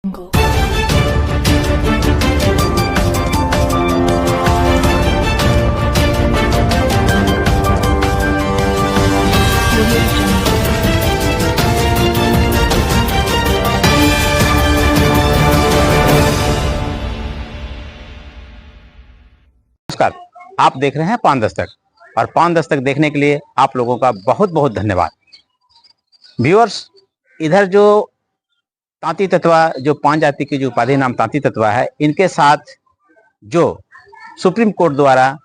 Jungle. नमस्कार, आप देख रहे हैं पान दस्तक और पान दस्तक देखने के लिए आप लोगों का बहुत बहुत धन्यवाद। व्यूअर्स, इधर जो तांती तत्वा, जो पान जाति की जो उपाधि नाम तांती तत्वा है, इनके साथ जो सुप्रीम कोर्ट द्वारा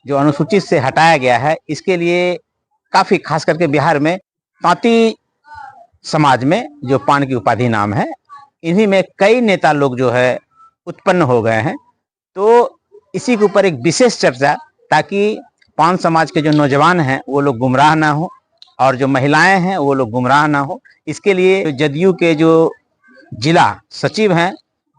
जो अनुसूचित से हटाया गया है, इसके लिए काफी खास करके बिहार में तांती समाज में जो पान की उपाधि नाम है, इन्हीं में कई नेता लोग जो है उत्पन्न हो गए हैं। तो इसी के ऊपर एक विशेष चर्चा, ताकि पान समाज के जो नौजवान हैं वो लोग गुमराह ना हो और जो महिलाएं हैं वो लोग गुमराह ना हो। इसके लिए जदयू के जो जिला सचिव हैं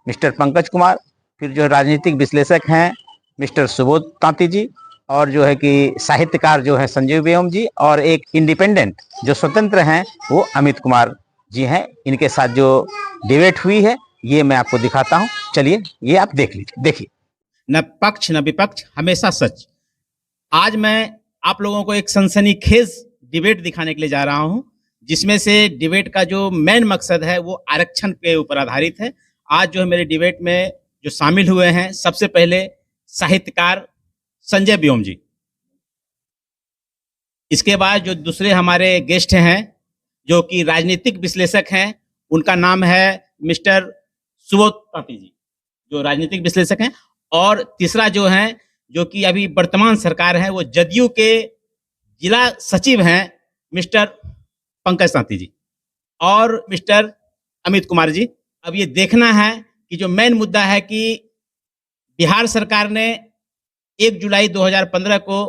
मिस्टर पंकज कुमार, फिर जो राजनीतिक विश्लेषक हैं मिस्टर सुबोध तांती जी, और जो है कि साहित्यकार जो है संजीव व्योम जी, और एक इंडिपेंडेंट जो स्वतंत्र हैं वो अमित कुमार जी हैं। इनके साथ जो डिबेट हुई है ये मैं आपको दिखाता हूँ। चलिए ये आप देख लीजिए, देखिए। न पक्ष न विपक्ष, हमेशा सच। आज मैं आप लोगों को एक सनसनीखेज डिबेट दिखाने के लिए जा रहा हूं, जिसमें से डिबेट का जो मेन मकसद है वो आरक्षण के ऊपर आधारित है। आज जो है मेरे डिबेट में जो शामिल हुए हैं, सबसे पहले साहित्यकार संजय व्योम जी, इसके बाद जो दूसरे हमारे गेस्ट हैं जो कि राजनीतिक विश्लेषक हैं, उनका नाम है मिस्टर सुबोध तांती जी, जो राजनीतिक विश्लेषक हैं। और तीसरा जो है, जो कि अभी वर्तमान सरकार है, वो जदयू के जिला सचिव हैं मिस्टर पंकज तांती जी और मिस्टर अमित कुमार जी। अब ये देखना है कि जो मेन मुद्दा है कि बिहार सरकार ने 1 जुलाई 2015 को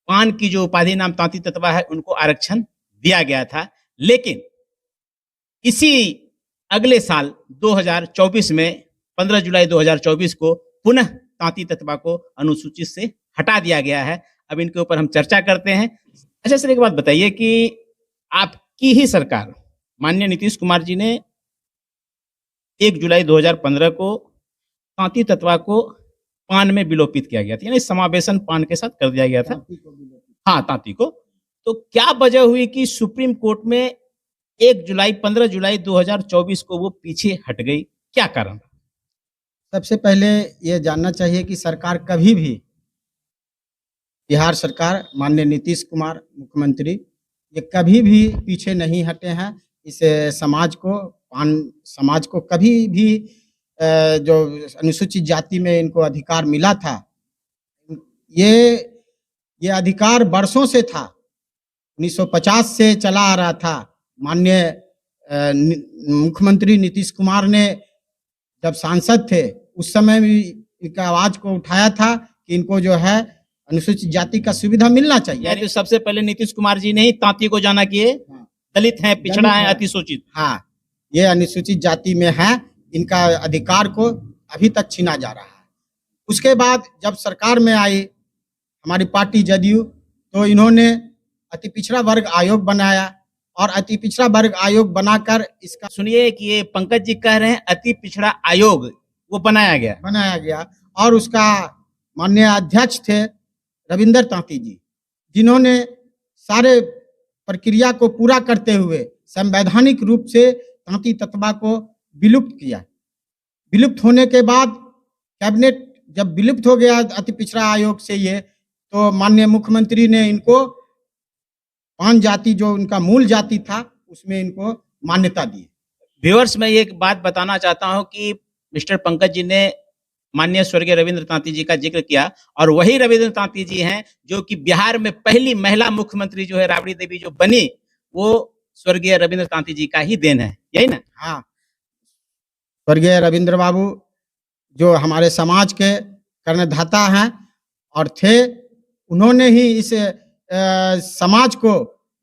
पान की जो उपाधि नाम तांती तत्वा है उनको आरक्षण दिया गया था, लेकिन इसी अगले साल 2024 में 15 जुलाई 2024 को पुनः तांती तत्वा को अनुसूचित से हटा दिया गया है। अब इनके ऊपर हम चर्चा करते हैं। अच्छा सर, एक बात बताइए कि आपकी ही सरकार माननीय नीतीश कुमार जी ने 1 जुलाई 2015 को तांती तत्वा को पान में विलोपित किया गया था, यानी समावेशन पान के साथ कर दिया गया था। हाँ, तांती को। तो क्या वजह हुई कि सुप्रीम कोर्ट में 15 जुलाई 2024 को वो पीछे हट गई? क्या कारण? सबसे पहले ये जानना चाहिए कि सरकार कभी भी, बिहार सरकार माननीय नीतीश कुमार मुख्यमंत्री, ये कभी भी पीछे नहीं हटे हैं। इस समाज को, पान समाज को कभी भी जो अनुसूचित जाति में इनको अधिकार मिला था, ये अधिकार वर्षों से था, 1950 से चला आ रहा था। माननीय मुख्यमंत्री नीतीश कुमार ने जब सांसद थे उस समय भी इनका आवाज को उठाया था कि इनको जो है अनुसूचित जाति का सुविधा मिलना चाहिए। यानी सबसे पहले नीतीश कुमार जी ने ही तांती को जाना कि ये दलित हैं, पिछड़ा है, अतिसूचित। हाँ, ये अनुसूचित जाति में है, इनका अधिकार को अभी तक छीना जा रहा है। उसके बाद जब सरकार में आई हमारी पार्टी जदयू, तो इन्होंने अति पिछड़ा वर्ग आयोग बनाया और अति पिछड़ा वर्ग आयोग बनाकर इसका, सुनिए कि ये पंकज जी कह रहे हैं अति पिछड़ा आयोग वो बनाया गया और उसका माननीय अध्यक्ष थे रविंद्र तांती जी, जिन्होंने सारे प्रक्रिया को पूरा करते हुए संवैधानिक रूप से तांती तत्वा को विलुप्त किया। विलुप्त होने के बाद कैबिनेट जब विलुप्त हो गया अति पिछड़ा आयोग से ये, तो माननीय मुख्यमंत्री ने इनको पान जाति, जो उनका मूल जाति था, उसमें इनको मान्यता दी। व्यूअर्स, मैं एक बात बताना चाहता हूं कि मिस्टर पंकज जी ने माननीय स्वर्गीय रविंद्र तांती जी का जिक्र किया, और वही रविंद्र तांती जी हैं जो कि बिहार में पहली महिला मुख्यमंत्री जो है राबड़ी देवी जो बनी, वो स्वर्गीय रविंद्र तांती जी का ही देन है, यही ना? हाँ, स्वर्गीय रविंद्र बाबू जो हमारे समाज के कर्णधाता हैं और थे, उन्होंने ही इस समाज को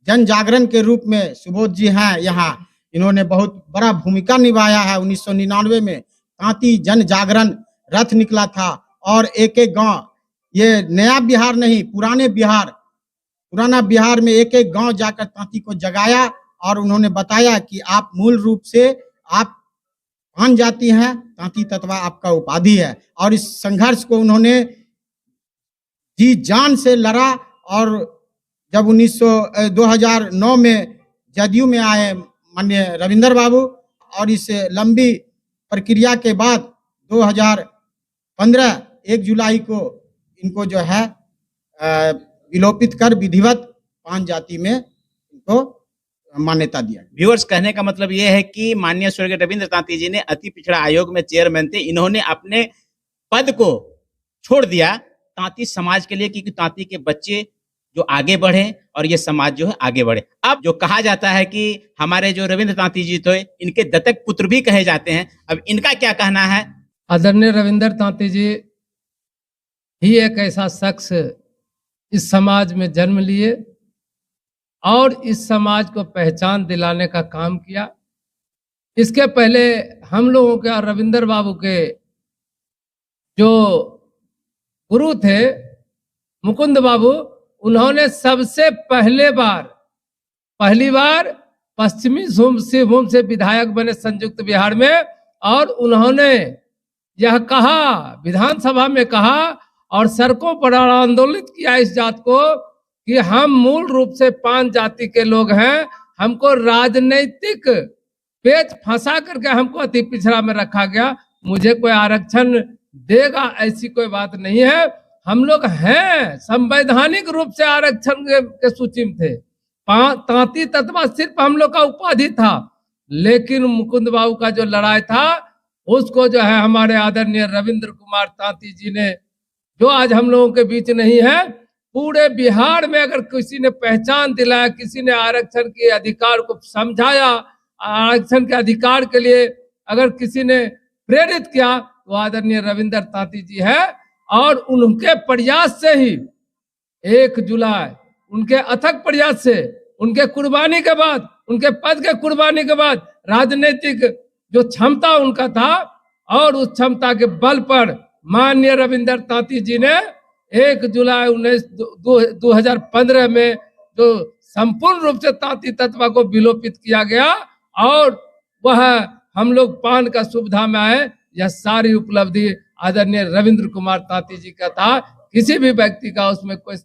जन जागरण के रूप में, सुबोध जी हैं यहाँ, इन्होंने बहुत बड़ा भूमिका निभाया है। 1999 में तांती जन जागरण रथ निकला था और एक एक गांव, ये नया बिहार नहीं, पुराना बिहार में एक एक गांव जाकर तांती को जगाया और उन्होंने बताया कि आप मूल रूप से आप 5 जाति हैं, तांती तत्वा आपका उपाधि है। और इस संघर्ष को उन्होंने जी जान से लड़ा और जब 2009 में जदयू में आए माननीय रविंद्र बाबू और इस लंबी प्रक्रिया के बाद 2015 1 जुलाई को इनको जो है विलोपित कर विधिवत 5 जाति में इनको मान्यता दिया। व्यूअर्स, कहने का मतलब ये है कि माननीय स्वर्गीय रविंद्र तांती जी ने अति पिछड़ा आयोग में चेयरमैन थे, इन्होंने अपने पद को छोड़ दिया तांती समाज के लिए, क्योंकि तांती के बच्चे जो आगे बढ़े और ये समाज जो है आगे बढ़े। अब जो कहा जाता है कि हमारे जो रविंद्र तांती जी थे इनके दत्तक पुत्र भी कहे जाते हैं, अब इनका क्या कहना है? आदरणीय रविंद्र तांती जी ही एक ऐसा शख्स इस समाज में जन्म लिए और इस समाज को पहचान दिलाने का काम किया। इसके पहले हम लोगों के और रविंद्र बाबू के जो गुरु थे मुकुंद बाबू, उन्होंने सबसे पहली बार पश्चिमी सिंहभूम से विधायक बने संयुक्त बिहार में, और उन्होंने यह कहा, विधानसभा में कहा और सड़कों पर आंदोलित किया इस जात को कि हम मूल रूप से 5 जाति के लोग हैं, हमको राजनीतिक पेच फंसा करके हमको अति पिछड़ा में रखा गया, मुझे कोई आरक्षण देगा ऐसी कोई बात नहीं है। हम लोग हैं संवैधानिक रूप से आरक्षण के सूची में थे, तांती तत्वा सिर्फ हम लोग का उपाधि था, लेकिन मुकुंद बाबू का जो लड़ाई था उसको जो है हमारे आदरणीय रविंद्र कुमार तांती जी ने, जो आज हम लोगों के बीच नहीं है, पूरे बिहार में अगर किसी ने पहचान दिलाया, किसी ने आरक्षण के अधिकार को समझाया, आरक्षण के अधिकार के लिए अगर किसी ने प्रेरित किया तो आदरणीय रविंद्र तांती जी है। और उनके प्रयास से ही 1 जुलाई, उनके अथक प्रयास से, उनके कुर्बानी के बाद, उनके पद के कुर्बानी के बाद राजनीतिक जो क्षमता उनका था, और उस क्षमता के बल पर माननीय रविंद्र तांती जी ने 1 जुलाई 2015 में जो संपूर्ण रूप से तांती तत्वा को विलोपित किया गया और वह हम लोग पान का सुविधा में आए, यह सारी उपलब्धि आदरणीय रविंद्र कुमार तांती जी का था। किसी भी व्यक्ति का उसमें कोई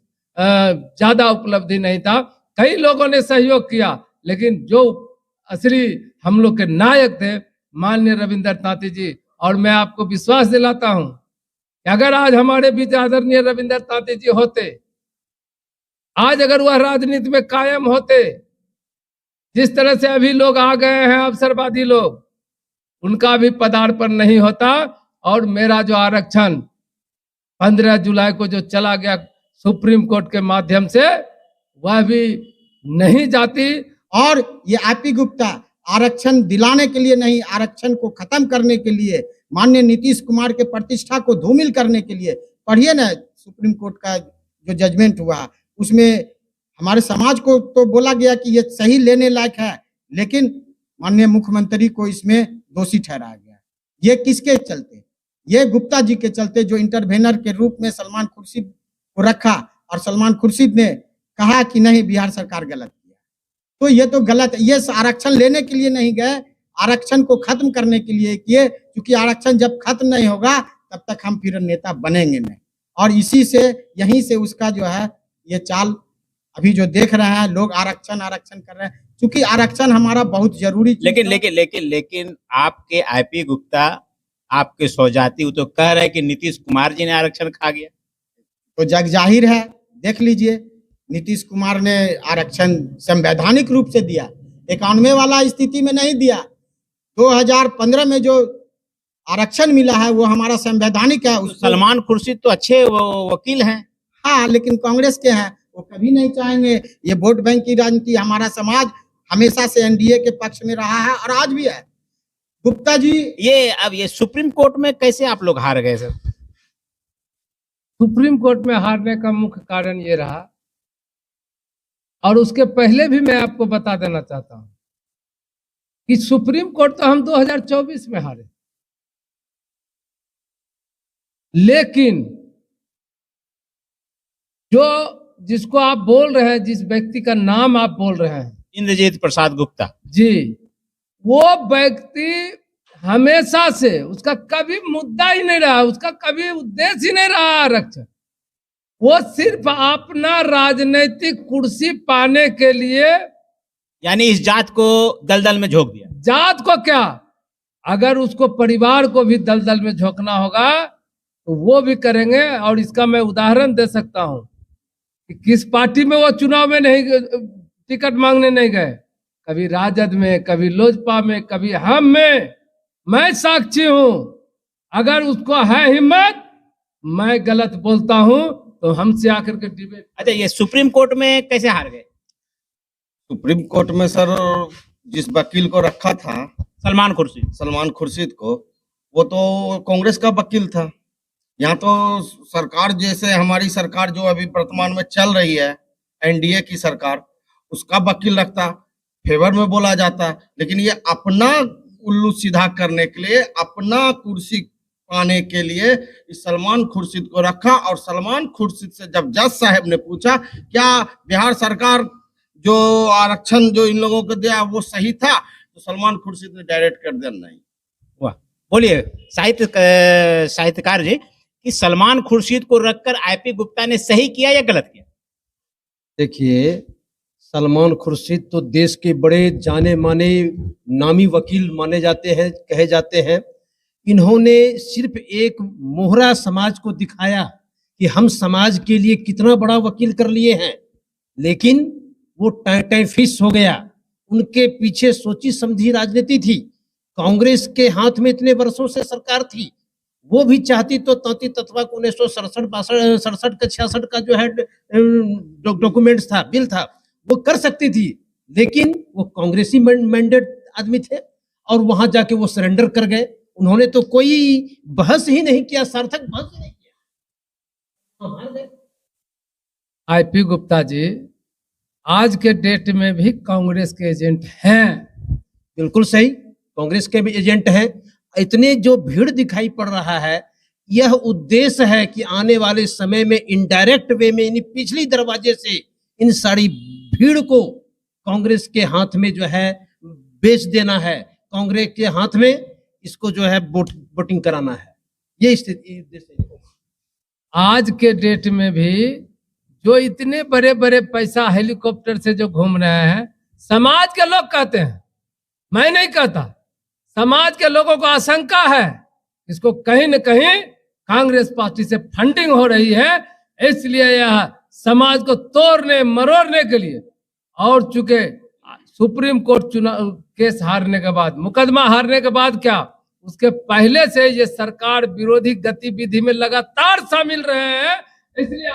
ज्यादा उपलब्धि नहीं था। कई लोगों ने सहयोग किया, लेकिन जो असली हम लोग के नायक थे माननीय रविंद्र तांती जी। और मैं आपको विश्वास दिलाता हूं कि अगर आज हमारे बीच आदरणीय रविंद्र तांती जी होते, आज अगर वह राजनीति में कायम होते, जिस तरह से अभी लोग आ गए हैं अवसरवादी लोग, उनका भी पदार्पण नहीं होता और मेरा जो आरक्षण 15 जुलाई को जो चला गया सुप्रीम कोर्ट के माध्यम से, वह भी नहीं जाती। और ये आईपी गुप्ता आरक्षण दिलाने के लिए नहीं, आरक्षण को खत्म करने के लिए, माननीय नीतीश कुमार के प्रतिष्ठा को धूमिल करने के लिए, पढ़िए ना सुप्रीम कोर्ट का जो जजमेंट हुआ, उसमें हमारे समाज को तो बोला गया कि ये सही लेने लायक है, लेकिन माननीय मुख्यमंत्री को इसमें दोषी ठहराया गया। ये किसके चलते? ये गुप्ता जी के चलते, जो इंटरवेनर के रूप में सलमान खुर्शीद को रखा और सलमान खुर्शीद ने कहा कि नहीं बिहार सरकार गलत किया। तो ये तो गलत है। ये आरक्षण लेने के लिए नहीं गए, आरक्षण को खत्म करने के लिए किए, क्योंकि आरक्षण जब खत्म नहीं होगा तब तक हम फिर नेता बनेंगे नहीं। और इसी से, यहीं से उसका जो है ये चाल अभी जो देख रहे हैं लोग, आरक्षण कर रहे हैं, क्योंकि आरक्षण हमारा बहुत जरूरी। लेकिन आपके आईपी गुप्ता, आपके स्वजाति, वो तो कह रहे हैं कि नीतीश कुमार जी ने आरक्षण खा गया। तो जग जाहिर है, देख लीजिए, नीतीश कुमार ने आरक्षण संवैधानिक रूप से दिया, 91 वाला स्थिति में नहीं दिया। 2015 में जो आरक्षण मिला है वो हमारा संवैधानिक है। तो सलमान खुर्शीद तो अच्छे वकील हैं। हाँ, लेकिन कांग्रेस के हैं, वो कभी नहीं चाहेंगे। ये वोट बैंक की राजनीति, हमारा समाज हमेशा से एनडीए के पक्ष में रहा है और आज भी है। गुप्ता जी, अब ये सुप्रीम कोर्ट में कैसे आप लोग हार गए सर? सुप्रीम कोर्ट में हारने का मुख्य कारण ये रहा, और उसके पहले भी मैं आपको बता देना चाहता हूं कि सुप्रीम कोर्ट तो हम 2024 में हारे, लेकिन जो जिसको आप बोल रहे हैं, जिस व्यक्ति का नाम आप बोल रहे हैं, इंद्रजीत प्रसाद गुप्ता जी, वो व्यक्ति हमेशा से उसका कभी मुद्दा ही नहीं रहा, उसका कभी उद्देश्य ही नहीं रहा आरक्षण। वो सिर्फ अपना राजनीतिक कुर्सी पाने के लिए, यानी इस जात को दलदल में झोंक दिया। जात को क्या, अगर उसको परिवार को भी दलदल में झोंकना होगा तो वो भी करेंगे। और इसका मैं उदाहरण दे सकता हूं कि किस पार्टी में वो चुनाव में नहीं, टिकट मांगने नहीं गए, कभी राजद में, कभी लोजपा में, कभी हम में। मैं साक्षी हूं। अगर उसको है हिम्मत, मैं गलत बोलता हूं तो हमसे आकर के डिबेट। अच्छा, ये सुप्रीम कोर्ट में कैसे हार गए? सुप्रीम कोर्ट में सर जिस वकील को रखा था सलमान खुर्शीद। सलमान खुर्शीद को, वो तो कांग्रेस का वकील था। यहाँ तो सरकार, जैसे हमारी सरकार जो अभी वर्तमान में चल रही है, एनडीए की सरकार, उसका वकील रखता, फेवर में बोला जाता। लेकिन ये अपना उल्लू सीधा करने के लिए, अपना कुर्सी पाने के लिए इस सलमान खुर्शीद को रखा। और सलमान खुर्शीद से जब जज साहब ने पूछा क्या बिहार सरकार जो आरक्षण जो इन लोगों को दिया वो सही था, तो सलमान खुर्शीद ने डायरेक्ट कर दिया नहीं। वाह, बोलिए साहित्यकार जी कि सलमान खुर्शीद को रखकर आईपी गुप्ता ने सही किया या गलत किया? देखिए, सलमान खुर्शीद तो देश के बड़े जाने माने नामी वकील माने जाते हैं, कहे जाते हैं। इन्होंने सिर्फ एक मोहरा समाज को दिखाया कि हम समाज के लिए कितना बड़ा वकील कर लिए हैं, लेकिन वो टाइम फिश हो गया। उनके पीछे सोची समझी राजनीति थी। कांग्रेस के हाथ में इतने वर्षों से सरकार थी, वो भी चाहती तो तंती तत्वा को 1967 का 66 का जो है डॉक्यूमेंट्स था, बिल था, वो कर सकती थी। लेकिन वो कांग्रेसी मैंडेट आदमी थे और वहां जाके वो सरेंडर कर गए। उन्होंने तो कोई बहस ही नहीं किया, सार्थक बहस ही नहीं किया। आईपी गुप्ता जी आज के डेट में भी कांग्रेस के एजेंट हैं। बिल्कुल सही, कांग्रेस के भी एजेंट हैं। इतने जो भीड़ दिखाई पड़ रहा है, यह उद्देश्य है कि आने वाले समय में इनडायरेक्ट वे में, इन पिछली दरवाजे से इन सारी भीड़ को कांग्रेस के हाथ में जो है बेच देना है, कांग्रेस के हाथ में इसको जो है वोटिंग कराना है। ये स्थिति आज के डेट में भी जो इतने बड़े बड़े पैसा हेलीकॉप्टर से जो घूम रहे हैं, समाज के लोग कहते हैं, मैं नहीं कहता, समाज के लोगों को आशंका है इसको कहीं न कहीं कांग्रेस पार्टी से फंडिंग हो रही है। इसलिए यह समाज को तोड़ने मरोड़ने के लिए, और चूंकि सुप्रीम कोर्ट चुनाव केस हारने के बाद, मुकदमा हारने के बाद, क्या उसके पहले से ये सरकार विरोधी गतिविधि में लगातार शामिल रहे हैं। इसलिए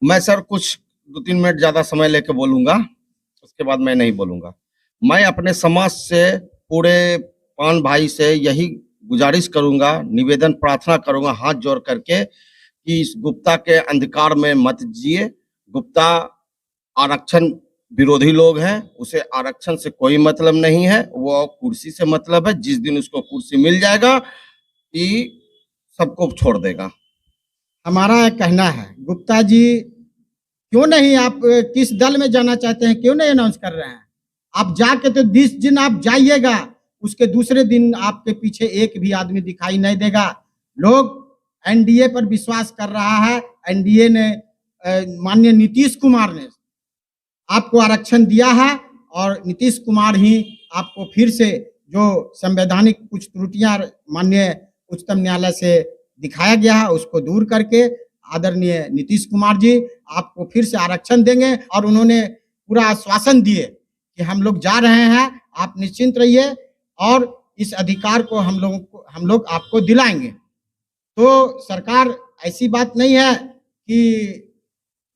मैं सर कुछ 2-3 मिनट ज्यादा समय लेके बोलूंगा, उसके बाद मैं नहीं बोलूंगा। मैं अपने समाज से, पूरे पान भाई से यही गुजारिश करूंगा, निवेदन प्रार्थना करूंगा हाथ जोड़ करके कि इस गुप्ता के अंधकार में मत जिए। गुप्ता आरक्षण विरोधी लोग हैं, उसे आरक्षण से कोई मतलब नहीं है, वो कुर्सी से मतलब है। जिस दिन उसको कुर्सी मिल जाएगा कि सबको छोड़ देगा। हमारा कहना है, गुप्ता जी क्यों नहीं, आप किस दल में जाना चाहते हैं, क्यों नहीं अनाउंस कर रहे हैं? आप जाके तो 20 दिन आप जाइएगा, उसके दूसरे दिन आपके पीछे एक भी आदमी दिखाई नहीं देगा। लोग एनडीए पर विश्वास कर रहा है। एनडीए ने, माननीय नीतीश कुमार ने आपको आरक्षण दिया है और नीतीश कुमार ही आपको फिर से जो संवैधानिक कुछ त्रुटियां माननीय उच्चतम न्यायालय से दिखाया गया है उसको दूर करके आदरणीय नीतीश कुमार जी आपको फिर से आरक्षण देंगे। और उन्होंने पूरा आश्वासन दिए कि हम लोग जा रहे हैं, आप निश्चिंत रहिए और इस अधिकार को हम लोग आपको दिलाएंगे। तो सरकार ऐसी बात नहीं है कि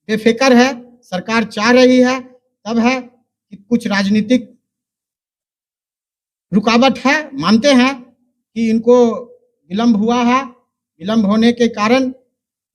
बेफिक्र है, सरकार चाह रही है, तब है कि कुछ राजनीतिक रुकावट है। मानते हैं कि इनको विलंब हुआ है, विलंब होने के कारण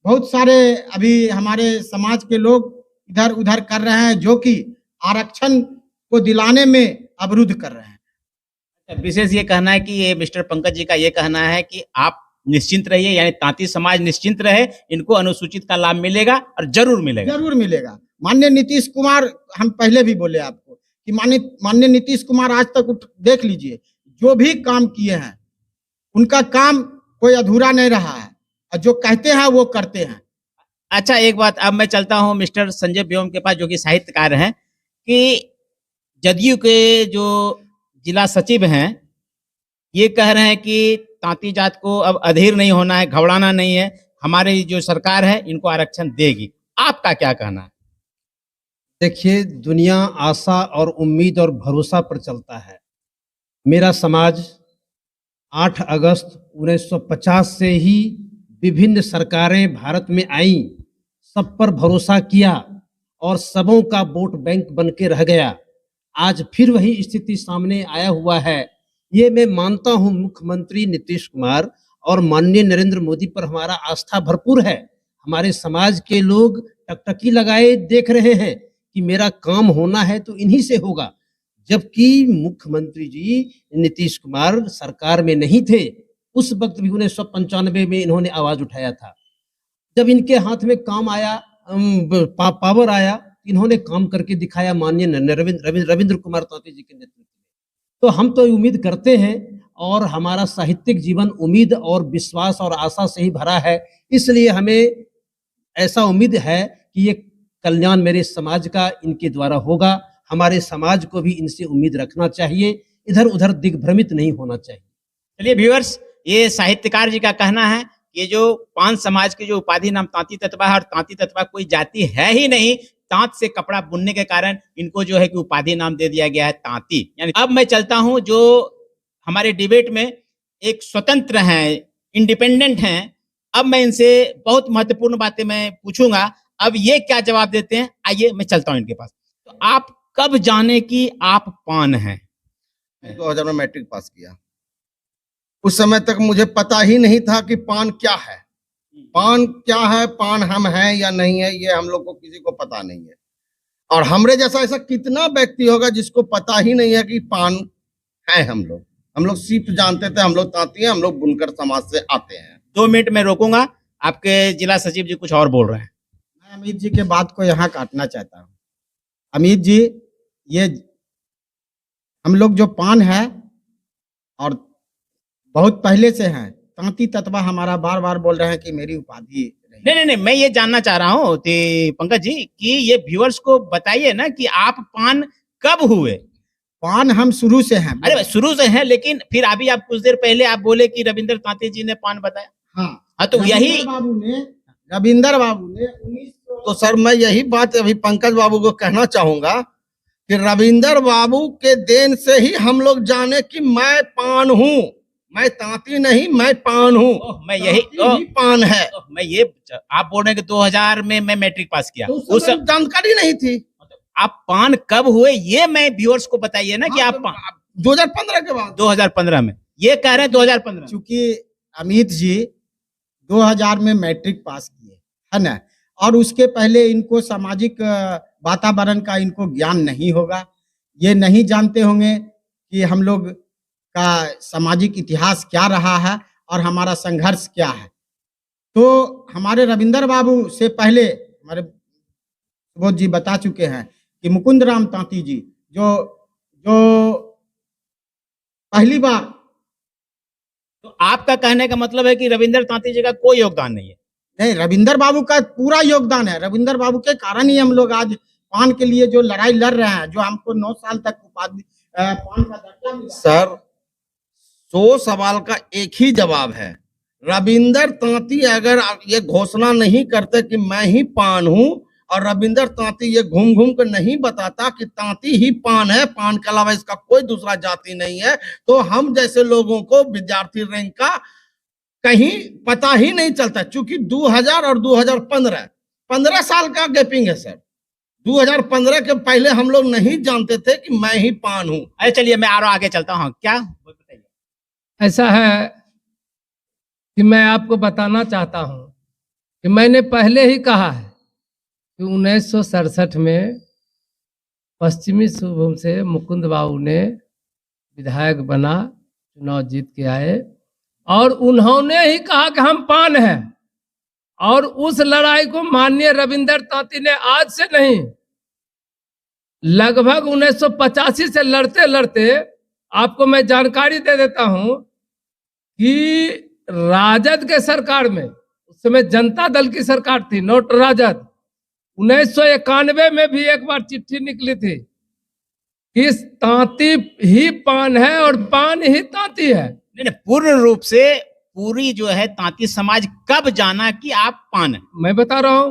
बहुत सारे अभी हमारे समाज के लोग इधर उधर कर रहे हैं, जो कि आरक्षण को दिलाने में अवरुद्ध कर रहे हैं। विशेष ये कहना है कि ये मिस्टर पंकज जी का ये कहना है कि आप निश्चिंत रहिए, यानी तांती समाज निश्चिंत रहे, इनको अनुसूचित का लाभ मिलेगा और जरूर मिलेगा, जरूर मिलेगा। माननीय नीतीश कुमार, हम पहले भी बोले आपको कि माननीय नीतीश कुमार आज तक देख लीजिए, जो भी काम किए हैं उनका काम कोई अधूरा नहीं रहा है, और जो कहते हैं वो करते हैं। अच्छा, एक बात, अब मैं चलता हूं मिस्टर संजय व्योम के पास, जो कि साहित्यकार हैं, कि जदयू के जो जिला सचिव हैं, ये कह रहे हैं कि तांती जात को अब अधीर नहीं होना है, घबराना नहीं है, हमारी जो सरकार है इनको आरक्षण देगी। आपका क्या कहना है? देखिए, दुनिया आशा और उम्मीद और भरोसा पर चलता है। मेरा समाज 8 अगस्त 1950 से ही विभिन्न सरकारें भारत में आईं, सब पर भरोसा किया और सबों का वोट बैंक बन के रह गया। आज फिर वही स्थिति सामने आया हुआ है। ये मैं मानता हूं, मुख्यमंत्री नीतीश कुमार और माननीय नरेंद्र मोदी पर हमारा आस्था भरपूर है। हमारे समाज के लोग टकटकी लगाए देख रहे हैं कि मेरा काम होना है तो इन्हीं से होगा। जबकि मुख्यमंत्री जी नीतीश कुमार सरकार में नहीं थे, उस वक्त भी 1995 में इन्होंने आवाज उठाया था। जब इनके हाथ में काम आया, पावर आया, इन्होंने काम करके दिखाया माननीय रविंद्र कुमार तांती जी के नेतृत्व में। तो हम तो उम्मीद करते हैं, और हमारा साहित्यिक जीवन उम्मीद और विश्वास और आशा से ही भरा है। इसलिए हमें ऐसा उम्मीद है कि ये कल्याण मेरे समाज का इनके द्वारा होगा। हमारे समाज को भी इनसे उम्मीद रखना चाहिए, इधर उधर दिग्भ्रमित नहीं होना चाहिए। चलिए व्यूअर्स, ये साहित्यकार जी का कहना है, ये जो पांच समाज के जो उपाधि नाम तांती तत्वा है, और तांती तत्वा कोई जाति है ही नहीं, तांत से कपड़ा बुनने के कारण इनको जो है कि उपाधि नाम दे दिया गया है तांती। यानी अब मैं चलता हूं, जो हमारे डिबेट में एक स्वतंत्र हैं, इंडिपेंडेंट हैं, अब मैं इनसे बहुत महत्वपूर्ण बातें मैं पूछूंगा। अब ये क्या जवाब देते हैं, आइए मैं चलता हूं इनके पास। तो आप कब जाने कि आप पान हैं? 2000 में मैट्रिक पास किया। उस समय तक मुझे पता ही नहीं था कि पान क्या है। पान क्या है, पान हम हैं या नहीं है, ये हम लोग को किसी को पता नहीं है। और हमरे जैसा ऐसा कितना व्यक्ति होगा जिसको पता ही नहीं है कि पान है। हम लोग सिर्फ जानते थे हम लोग तांती हैं, हम लोग बुनकर समाज से आते हैं। 2 मिनट में रोकूंगा, आपके जिला सचिव जी कुछ और बोल रहे हैं। मैं अमित जी के बात को यहाँ काटना चाहता हूँ। अमित जी, ये हम लोग जो पान है और बहुत पहले से हैं, तांती तत्वा हमारा बार बार बोल रहे हैं कि मेरी उपाधि नहीं, मैं ये जानना चाह रहा हूँ पंकज जी कि ये व्यूअर्स को बताइए ना कि आप पान कब हुए? पान हम शुरू से हैं। अरे शुरू से हैं, लेकिन फिर अभी आप कुछ देर पहले आप बोले कि रविंद्र तांती जी ने पान बताया। हाँ, तो यही रविंद्र बाबू ने तो सर मैं यही बात अभी पंकज बाबू को कहना चाहूंगा कि रविंद्र बाबू के देन से ही हम लोग जाने कि मैं पान हूँ, मैं तांती नहीं, मैं पान हूँ। मैं यही पान है। मैं ये आप बोल रहे हैं कि 2000 में मैं मैट्रिक पास किया, उस जानकारी नहीं थी। आप पान कब हुए ये मैं व्यूअर्स को बताइए ना कि आप 2015 के बाद। 2015 में ये कह रहे हैं 2015। चूंकि अमित जी 2000 में मैट्रिक पास किए है ना, और उसके पहले इनको सामाजिक वातावरण का इनको ज्ञान नहीं होगा। ये नहीं जानते होंगे कि हम लोग का सामाजिक इतिहास क्या रहा है और हमारा संघर्ष क्या है। तो हमारे रविंद्र बाबू से पहले हमारे सुबोध जी बता चुके हैं कि मुकुंद राम तांती जी जो पहली बार। तो आपका कहने का मतलब है कि रविंद्र तांती जी का कोई योगदान नहीं है? नहीं, रविंद्र बाबू का पूरा योगदान है। रविंद्र बाबू के कारण ही हम लोग आज पान के लिए जो लड़ाई लड़ रहे हैं, जो हमको 9 साल तक उपाधि पान का दर्जा मिला। सर 100 सवाल का एक ही जवाब है। रविंद्र तांती अगर ये घोषणा नहीं करते कि मैं ही पान हूं, और रविंद्र तांती ये घूम घूम कर नहीं बताता कि तांती ही पान है, पान के अलावा इसका कोई दूसरा जाति नहीं है, तो हम जैसे लोगों को विद्यार्थी रैंक का कहीं पता ही नहीं चलता। चूंकि 2000 और 2015 15 साल का गैपिंग है सर। 2015 के पहले हम लोग नहीं जानते थे कि मैं ही पान हूं। अरे चलिए मैं और आगे चलता हूँ। क्या बताइए? ऐसा है कि मैं आपको बताना चाहता हूं कि मैंने पहले ही कहा है कि 1967 में पश्चिमी सिंहभूम से मुकुंद बाबू ने विधायक बना, चुनाव जीत के आए, और उन्होंने ही कहा कि हम पान हैं। और उस लड़ाई को माननीय रविंद्र तांती ने आज से नहीं, लगभग 1985 से लड़ते लड़ते आपको मैं जानकारी दे देता हूं कि राजद के सरकार में, उस समय जनता दल की सरकार थी, नोट राजद, 1991 में भी एक बार चिट्ठी निकली थी कि तांती ही पान है और पान ही तांती है। नहीं नहीं, पूर्ण रूप से पूरी जो है तांती समाज कब जाना कि आप पान है? मैं बता रहा हूं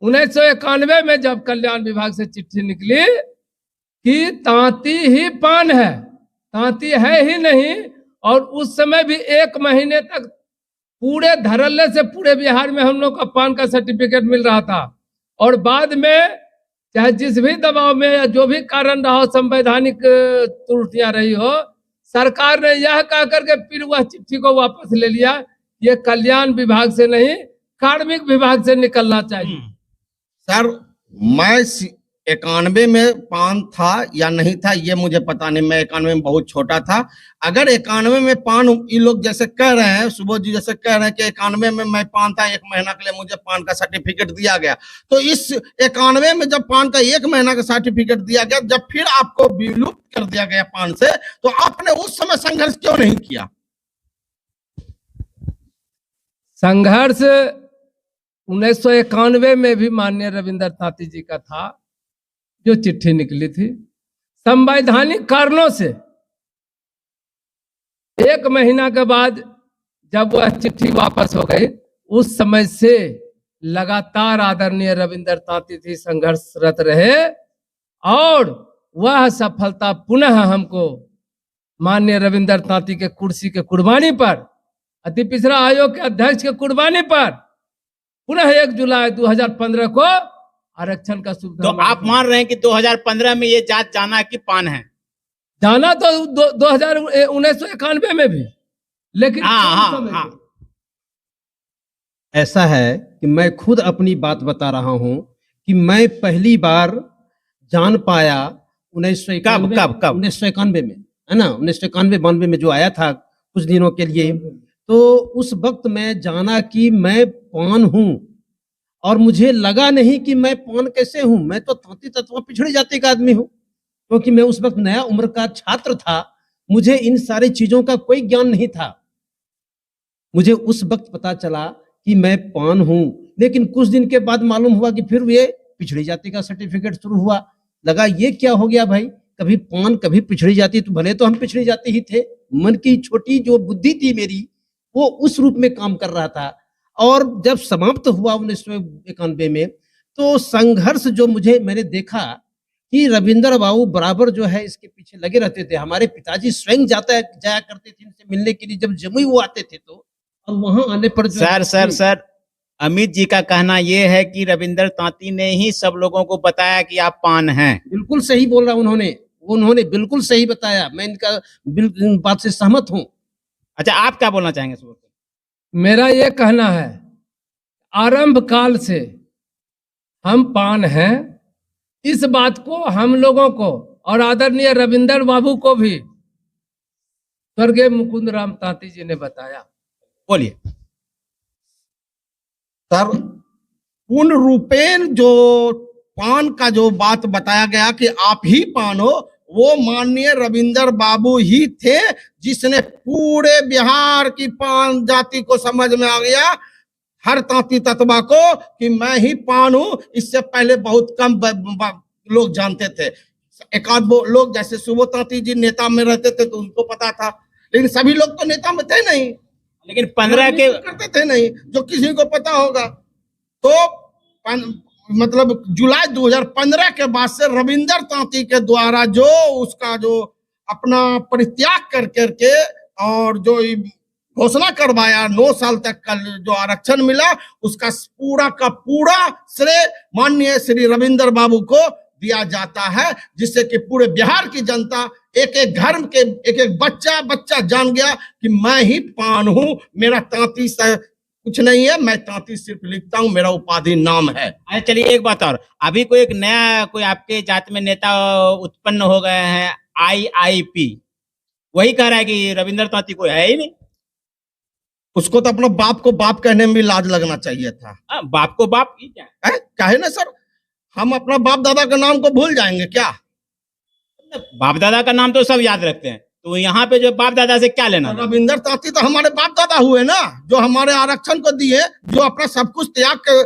1991 में जब कल्याण विभाग से चिट्ठी निकली कि तांती ही पान है, तांती है ही नहीं। और उस समय भी 1 महीने तक पूरे धड़ल्ले से पूरे बिहार में हम लोग का पान का सर्टिफिकेट मिल रहा था। और बाद में चाहे जिस भी दबाव में या जो भी कारण रहा हो, संवैधानिक त्रुटियां रही हो, सरकार ने यह कह करके फिर वह चिट्ठी को वापस ले लिया, ये कल्याण विभाग से नहीं कार्मिक विभाग से निकलना चाहिए। सर, मैं 91 में पान था या नहीं था ये मुझे पता नहीं, मैं 91 में बहुत छोटा था। अगर 91 में पान, ये लोग जैसे कह रहे हैं, सुबोध जी जैसे कह रहे हैं कि 91 में मैं पान था, 1 महीना के लिए मुझे पान का सर्टिफिकेट दिया गया, तो इस 91 में जब पान का 1 महीना का सर्टिफिकेट दिया गया, जब फिर आपको विलुप्त कर दिया गया पान से, तो आपने उस समय संघर्ष क्यों नहीं किया? संघर्ष 1991 में भी माननीय रविंद्र तांती जी का था, जो चिट्ठी निकली थी। संवैधानिक कारणों से 1 महीना के बाद जब वह चिट्ठी वापस हो गई, उस समय से लगातार आदरणीय रविंद्र तांती जी संघर्षरत रहे और वह सफलता पुनः हमको माननीय रविंद्र तांती के कुर्सी के कुर्बानी पर, अति पिछड़ा आयोग के अध्यक्ष के कुर्बानी पर पुनः 1 जुलाई 2015 को आरक्षण का सुविधा। तो आप मान रहे हैं कि 2015 में ये जात जाना कि पान है? जाना तो 1991 में भी, लेकिन हाँ। ऐसा है कि मैं खुद अपनी बात बता रहा हूं कि मैं पहली बार जान पाया 1991 कब 1991 में, है ना, 1991-92 में जो आया था कुछ दिनों के लिए, तो उस वक्त मैं जाना कि मैं पान हूं और मुझे लगा नहीं कि मैं पान कैसे हूं। मैं तो तांती तत्व पिछड़ी जाति का आदमी हूं, क्योंकि मैं उस वक्त नया उम्र का छात्र था, मुझे इन सारी चीजों का कोई ज्ञान नहीं था। मुझे उस वक्त पता चला कि मैं पान हूं, लेकिन कुछ दिन के बाद मालूम हुआ कि फिर ये पिछड़ी जाति का सर्टिफिकेट शुरू हुआ। लगा ये क्या हो गया भाई, कभी पान कभी पिछड़ी जाति, तो भले तो हम पिछड़ी जाति ही थे, मन की छोटी जो बुद्धि थी मेरी वो उस रूप में काम कर रहा था। और जब समाप्त हुआ 1991 में, तो संघर्ष जो मैंने देखा कि रविंद्र बाबू बराबर जो है इसके पीछे लगे रहते थे। हमारे पिताजी स्वयं जाया करते थे इनसे मिलने के लिए, जब जमुई वो आते थे तो, और वहां आने पर जो सर अमित जी का कहना ये है कि रविंद्र तांती ने ही सब लोगों को बताया कि आप पान हैं। बिल्कुल सही बोल रहा उन्होंने बिल्कुल सही बताया, मैं इनका बिल्कुल बात से सहमत हूँ। अच्छा, आप क्या बोलना चाहेंगे? मेरा ये कहना है, आरंभ काल से हम पान हैं, इस बात को हम लोगों को और आदरणीय रविंद्र बाबू को भी स्वर्गीय मुकुंद राम तांती जी ने बताया। बोलिए सर, पूर्ण रूपेण जो पान का जो बात बताया गया कि आप ही पान हो, वो माननीय रविंद्र बाबू ही थे, जिसने पूरे बिहार की पान जाति को समझ में आ गया, हर तांती तत्वा को, कि मैं ही पान हूं। इससे पहले बहुत कम लोग जानते थे। एक आध लोग जैसे सुबोध तांती जी नेता में रहते थे तो उनको पता था, लेकिन सभी लोग तो नेता में थे नहीं, लेकिन 15 के करते थे नहीं जो किसी को पता होगा। तो मतलब जुलाई 2015 के बाद से रविंद्र तांती के द्वारा जो उसका जो अपना परित्याग कर करके और जो घोषणा करवाया 9 साल तक का जो आरक्षण मिला, उसका पूरा का पूरा श्रेय माननीय श्री रविंद्र बाबू को दिया जाता है, जिससे कि पूरे बिहार की जनता, एक एक घर के एक एक बच्चा जान गया कि मैं ही पान हूं, मेरा तांती से कुछ नहीं है, मैं तांती सिर्फ लिखता हूं, मेरा उपाधि नाम है। अच्छा चलिए, एक बात और, अभी कोई एक नया कोई आपके जात में नेता उत्पन्न हो गए हैं, IIP, वही कह रहा है कि रविंद्र तांती कोई है ही नहीं। उसको तो अपना बाप को बाप कहने में लाज लगना चाहिए था। बाप को बाप क्या है? काहे ना सर, हम अपना बाप दादा के नाम को भूल जाएंगे क्या? बाप दादा का नाम तो सब याद रखते हैं, तो यहाँ पे जो बाप दादा से क्या लेना था? रविंद्र तांती तो हमारे बाप दादा हुए ना, जो हमारे आरक्षण को दिए, जो अपना सब कुछ त्याग कर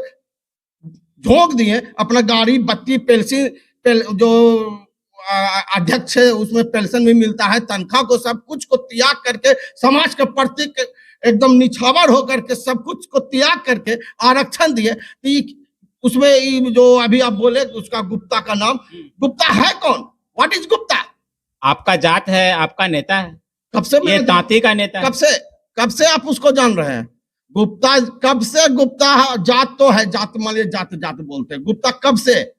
झोंक दिए, अपना गाड़ी बत्ती पेंशन जो अध्यक्ष है उसमें पेंशन भी मिलता है, तनख्वाह को सब कुछ को त्याग करके समाज के प्रति एकदम निछावर होकर के सब कुछ को त्याग करके आरक्षण दिए। तो उसमें जो अभी आप बोले उसका गुप्ता का नाम, गुप्ता है कौन? What is Gupta? आपका जात है, आपका नेता है, कब से ये तांती का नेता है। कब से आप उसको जान रहे हैं? गुप्ता कब से? गुप्ता जात तो है, जात मान लीजिए जात बोलते हैं। गुप्ता कब से?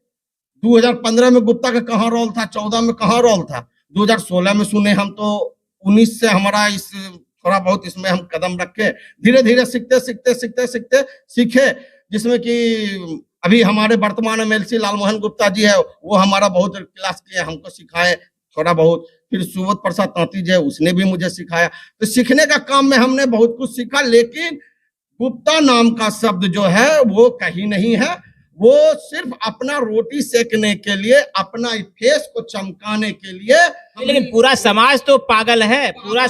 2015 में गुप्ता का कहाँ रोल था? 14 में कहाँ रोल था? 2016 में सुने हम, तो 19 से हमारा इस थोड़ा बहुत इसमें हम कदम रखे, धीरे धीरे सीखे, जिसमें कि अभी हमारे वर्तमान एमएलसी लालमोहन गुप्ता जी है, वो हमारा बहुत क्लास किए, हमको सिखाए थोड़ा बहुत। फिर सुबोध प्रसाद तांती जी है, उसने भी मुझे सिखाया। तो सीखने का काम में हमने बहुत कुछ सीखा, लेकिन गुप्ता नाम का शब्द जो है वो कहीं नहीं है। वो सिर्फ अपना रोटी सेकने के लिए, अपना फेस को चमकाने के लिए। लेकिन पूरा समाज तो पागल है, पूरा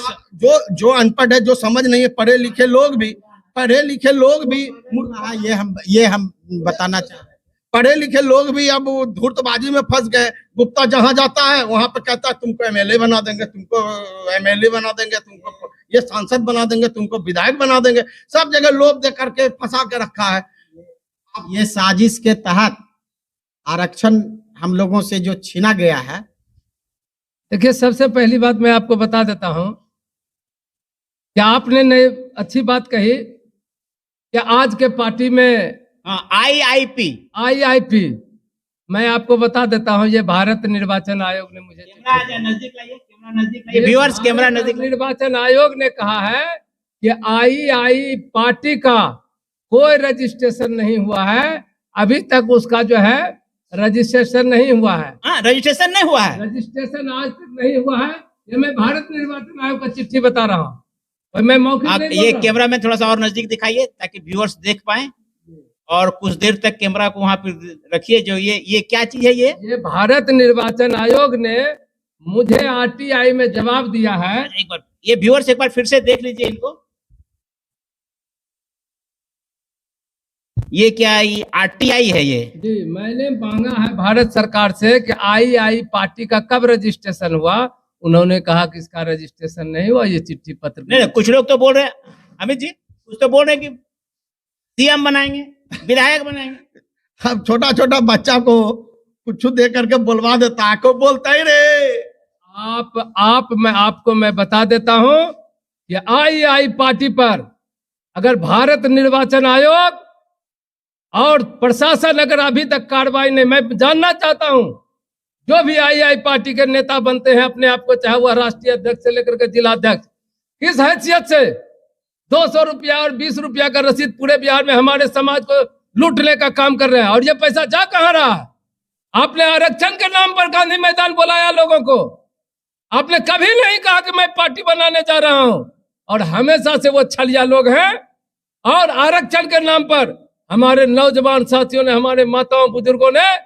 जो अनपढ़ है, जो समझ नहीं है, पढ़े लिखे लोग भी ये हम बताना चाहते हैं। पढ़े लिखे लोग भी अब धूर्तबाजी में फंस गए। गुप्ता जहां जाता है वहां पे कहता है तुमको एमएलए बना देंगे, तुमको ये सांसद बना देंगे, तुमको विधायक बना देंगे। सब जगह लोभ दे करके फंसा के रखा है। ये साजिश के तहत आरक्षण हम लोगों से जो छीना गया है। देखिए, सबसे पहली बात मैं आपको बता देता हूं कि आपने नई अच्छी बात कही कि आज के पार्टी में आईआईपी, मैं आपको बता देता हूं, ये भारत निर्वाचन आयोग ने मुझे व्यूअर्स कैमरा नजदीक। निर्वाचन आयोग ने कहा है कि आई पार्टी का कोई रजिस्ट्रेशन नहीं हुआ है, अभी तक उसका जो है रजिस्ट्रेशन नहीं हुआ है। रजिस्ट्रेशन नहीं हुआ है, रजिस्ट्रेशन आज तक नहीं हुआ है। ये मैं भारत निर्वाचन आयोग का चिट्ठी बता रहा हूँ। और मैं मौखिक आप नहीं बोल ये रहा हूं। कैमरा में थोड़ा सा और नजदीक दिखाइए ताकि व्यूअर्स देख पाए, और कुछ देर तक कैमरा को वहां पर रखिए। जो ये क्या चीज है? ये भारत निर्वाचन आयोग ने मुझे आरटीआई में जवाब दिया है। एक बार ये व्यूअर्स एक बार फिर से देख लीजिए इनको। ये क्या, ये आरटीआई है? ये जी, मैंने मांगा है भारत सरकार से कि आई पार्टी का कब रजिस्ट्रेशन हुआ। उन्होंने कहा कि इसका रजिस्ट्रेशन नहीं हुआ। ये चिट्ठी पत्र नहीं, कुछ लोग तो बोल रहे हैं, अमित जी कुछ तो बोल रहे हैं कि सीएम बनाएंगे, विधायक बनाएंगे। अब छोटा छोटा बच्चा को कुछ दे करके बुलवा देता है, को बोलता ही रे। मैं बता देता हूं कि आई पार्टी पर अगर भारत निर्वाचन आयोग और प्रशासन अगर अभी तक कार्रवाई नहीं, मैं जानना चाहता हूं जो भी आई पार्टी के नेता बनते हैं अपने आप को, चाहे वह राष्ट्रीय अध्यक्ष से लेकर के जिला अध्यक्ष, किस हैसियत से 200 रुपया और 20 रुपया का रसीद पूरे बिहार में हमारे समाज को लूटने का काम कर रहे हैं। और ये पैसा जा कहां रहा? आपने आरक्षण के नाम पर गांधी मैदान बुलाया लोगों को, आपने कभी नहीं कहा कि मैं पार्टी बनाने जा रहा हूं। और हमेशा से वो छलिया लोग हैं। और आरक्षण के नाम पर हमारे नौजवान साथियों ने, हमारे माताओं बुजुर्गों ने,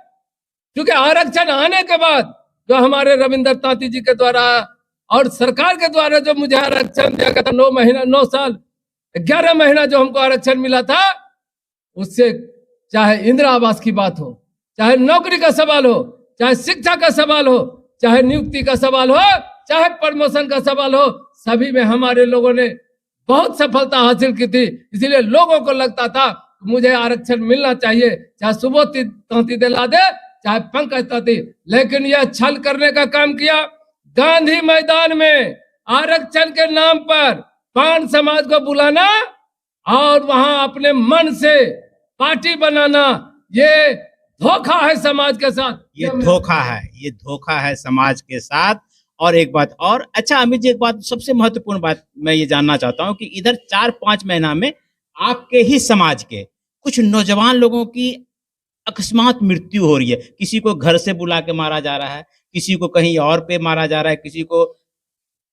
क्योंकि आरक्षण आने के बाद जो हमारे रविंद्र तांती जी के द्वारा और सरकार के द्वारा जो मुझे आरक्षण दिया गया था, 9 महीना 9 साल 11 महीना जो हमको आरक्षण मिला था, उससे चाहे इंदिरा आवास की बात हो, चाहे नौकरी का सवाल हो, चाहे शिक्षा का सवाल हो, चाहे नियुक्ति का सवाल हो, चाहे प्रमोशन का सवाल हो, सभी में हमारे लोगों ने बहुत सफलता हासिल की थी। इसीलिए लोगों को लगता था मुझे आरक्षण मिलना चाहिए, चाहे सुबोध तांती दिला दे, चाहे पंकज तांती। लेकिन यह छल करने का काम किया। गांधी मैदान में आरक्षण के नाम पर पान समाज को बुलाना और वहां अपने मन से पार्टी बनाना, ये धोखा है समाज के साथ। ये धोखा है समाज के साथ। और एक बात और, अच्छा अमित जी, एक बात सबसे महत्वपूर्ण बात मैं ये जानना चाहता हूँ कि इधर 4-5 महीना में आपके ही समाज के कुछ नौजवान लोगों की अकस्मात मृत्यु हो रही है। किसी को घर से बुला के मारा जा रहा है, किसी को कहीं और पे मारा जा रहा है, किसी को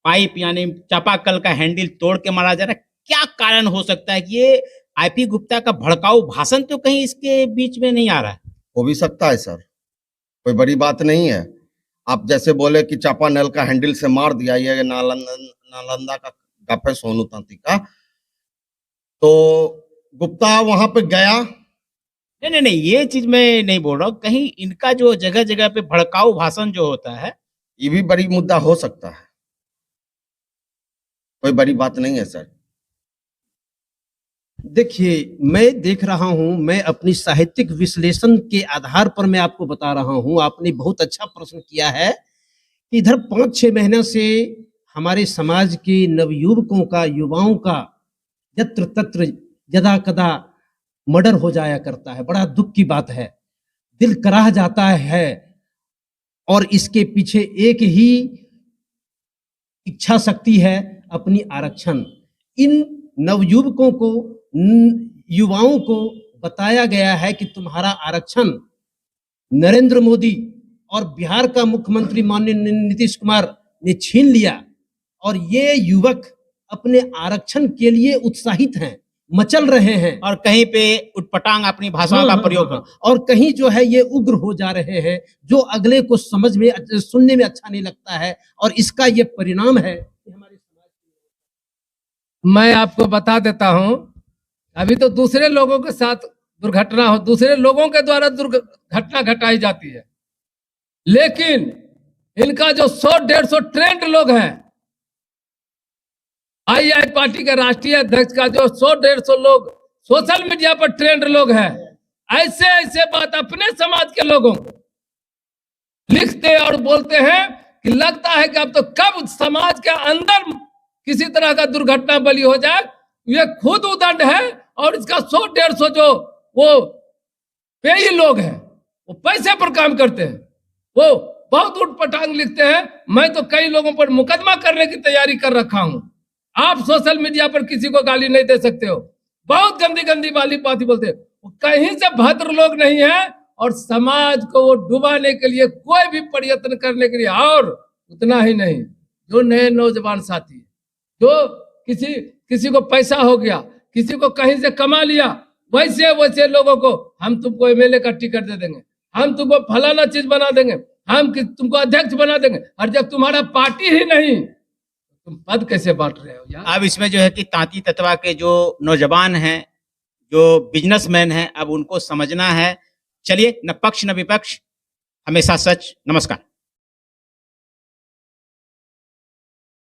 पाइप यानी चापाकल का हैंडल तोड़ के मारा जा रहा है। क्या कारण हो सकता है कि ये आईपी गुप्ता का भड़काऊ भाषण तो कहीं इसके बीच में नहीं आ रहा है? हो भी सकता है सर, कोई बड़ी बात नहीं है। आप जैसे बोले कि चापानल का हैंडल से मार दिया, ये नालंदा का गप है सोनू तांती का। तो गुप्ता वहां पे गया, नहीं, ये चीज मैं नहीं बोल रहा हूँ। कहीं इनका जो जगह जगह पे भड़काऊ भाषण जो होता है, ये भी बड़ी मुद्दा हो सकता है, कोई बड़ी बात नहीं है सर। देखिए, मैं देख रहा हूं, मैं अपनी साहित्यिक विश्लेषण के आधार पर मैं आपको बता रहा हूं। आपने बहुत अच्छा प्रश्न किया है कि इधर 5-6 महीने से हमारे समाज के नवयुवकों का, युवाओं का यत्र तत्र यदा कदा मर्डर हो जाया करता है। बड़ा दुख की बात है, दिल कराह जाता है। और इसके पीछे एक ही इच्छा शक्ति है, अपनी आरक्षण। इन नवयुवकों को, युवाओं को बताया गया है कि तुम्हारा आरक्षण नरेंद्र मोदी और बिहार का मुख्यमंत्री माननीय नीतीश कुमार ने छीन लिया, और ये युवक अपने आरक्षण के लिए उत्साहित हैं, मचल रहे हैं, और कहीं पे उटपटांग अपनी भाषाओं का प्रयोग हाँ, और कहीं जो है ये उग्र हो जा रहे हैं, जो अगले को समझ में, सुनने में अच्छा नहीं लगता है। और इसका ये परिणाम है कि हमारे समाज। मैं आपको बता देता हूं, अभी तो दूसरे लोगों के साथ दुर्घटना हो, दूसरे लोगों के द्वारा दुर्घटना घटाई जाती है, लेकिन इनका जो 100-150 ट्रेंड लोग हैं, आई पार्टी के राष्ट्रीय अध्यक्ष का जो 100-150 लोग सोशल मीडिया पर ट्रेंड लोग हैं, ऐसे ऐसे बात अपने समाज के लोगों को लिखते और बोलते हैं कि लगता है कि अब तो कब समाज के अंदर किसी तरह का दुर्घटना बलि हो जाए। ये खुद उदंड है, और इसका 100-150 जो वो पेई लोग हैं, वो पैसे पर काम करते हैं, वो बहुत उठपटांग लिखते हैं। मैं तो कई लोगों पर मुकदमा करने की तैयारी कर रखा हूं। आप सोशल मीडिया पर किसी को गाली नहीं दे सकते हो, बहुत गंदी गंदी वाली बात बोलते हैं। वो कहीं से भद्र लोग नहीं है, और समाज को वो डुबाने के लिए कोई भी प्रयत्न करने के लिए। और उतना ही नहीं, जो नए नौजवान साथी, जो किसी को पैसा हो गया, किसी को कहीं से कमा लिया, वैसे वैसे लोगों को हम तुमको एमएलए का टिकट दे देंगे, हम तुमको फलाना चीज बना देंगे, हम तुमको अध्यक्ष बना देंगे। और जब तुम्हारा पार्टी ही नहीं, तुम पद कैसे बांट रहे हो यार? अब इसमें जो है कि तांती तत्वा के जो नौजवान हैं, जो बिजनेसमैन हैं, अब उनको समझना है। चलिए, न पक्ष न विपक्ष, हमेशा सच। नमस्कार।